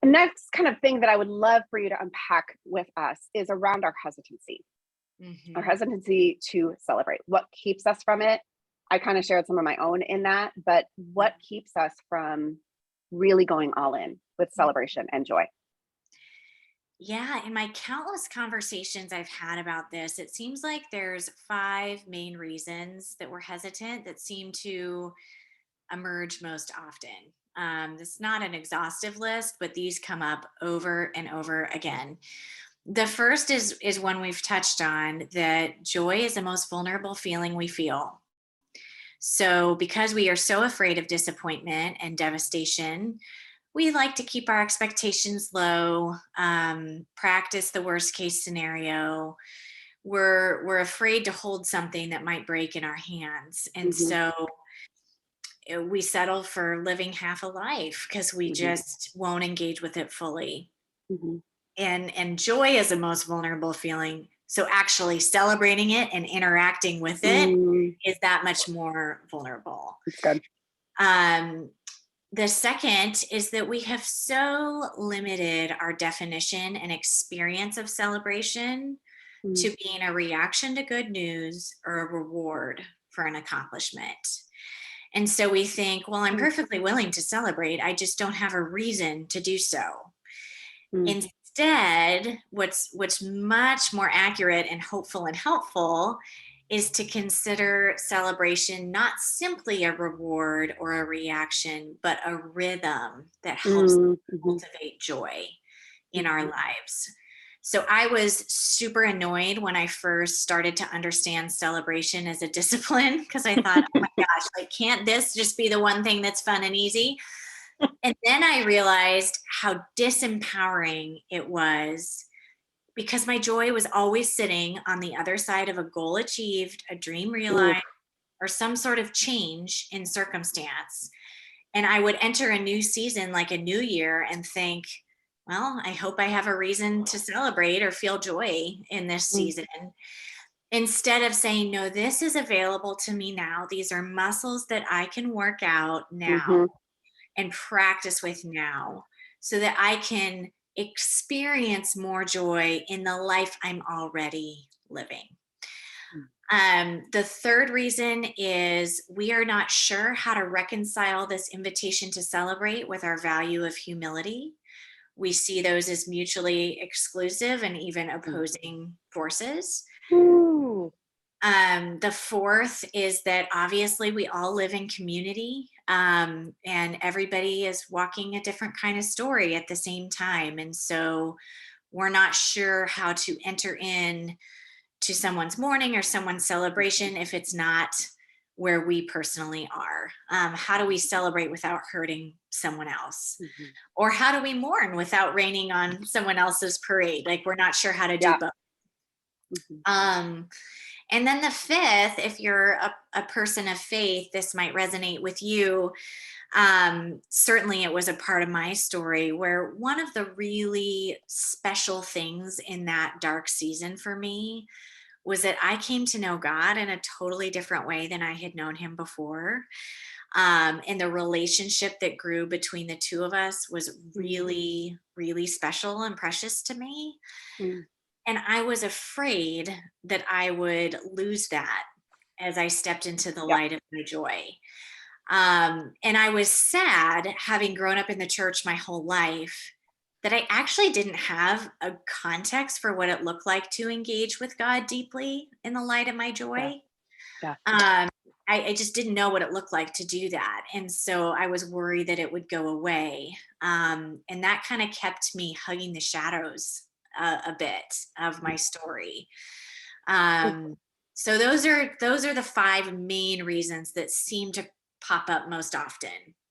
next kind of thing that I would love for you to unpack with us is around our Hmm. hesitancy to celebrate. What keeps us from it? I kind of shared some of my own in that, but what keeps us from really going all in with celebration and joy? Yeah, in my countless conversations I've had about this, it seems like there's five main reasons that we're hesitant that seem to emerge most often. It's not an exhaustive list, but these come up over and over again. The first is one we've touched on, that joy is the most vulnerable feeling we feel. So, because we are so afraid of disappointment and devastation, we like to keep our expectations low, practice the worst case scenario. We're afraid to hold something that might break in our hands, and Hmm. so we settle for living half a life because we Hmm. just won't engage with it fully. Hmm. And joy is the most vulnerable feeling. So actually celebrating it and interacting with it Mm, is that much more vulnerable. it's good. Um, the second is that we have so limited our definition and experience of celebration Mm, to being a reaction to good news or a reward for an accomplishment. And so we think, well, I'm mm, perfectly willing to celebrate. I just don't have a reason to do so. mm, Instead, what's much more accurate and hopeful and helpful is to consider celebration not simply a reward or a reaction, but a rhythm that helps mm, mhm, cultivate joy in our mhm. lives. So I was super annoyed when I first started to understand celebration as a discipline because I thought, oh my gosh, like can't this just be the one thing that's fun and easy? And then I realized how disempowering it was because my joy was always sitting on the other side of a goal achieved, a dream Ooh, realized, or some sort of change in circumstance. And I would enter a new season like a new year and think, well, I hope I have a reason to celebrate or feel joy in this mm, season. Instead of saying, no, this is available to me now. These are muscles that I can work out now mhm, and practice with now so that I can experience more joy in the life I'm already living. mm, The third reason is we are not sure how to reconcile this invitation to celebrate with our value of humility. We see those as mutually exclusive and even mm. opposing forces. Ooh, The fourth is that obviously we all live in community, and everybody is walking a different kind of story at the same time. And so we're not sure how to enter in to someone's mourning or someone's celebration if it's not where we personally are. How do we celebrate without hurting someone else? mhm. Or how do we mourn without raining on someone else's parade? Like we're not sure how to do Yeah. both. Mhm, Um, and then the fifth, if you're a person of faith, this might resonate with you. Certainly, it was a part of my story where one of the really special things in that dark season for me was that I came to know God in a totally different way than I had known him before. And the relationship that grew between the two of us was mm, really, really special and precious to me. mm. And I was afraid that I would lose that as I stepped into the Yep. light of my joy. And I was sad, having grown up in the church my whole life, that I actually didn't have a context for what it looked like to engage with God deeply in the light of my Yeah. joy. Yeah. Um, I just didn't know what it looked like to do that. And so I was worried that it would go away. And that kind of kept me hugging the shadows a bit of my story. Um, so those are the five main reasons that seem to pop up most often.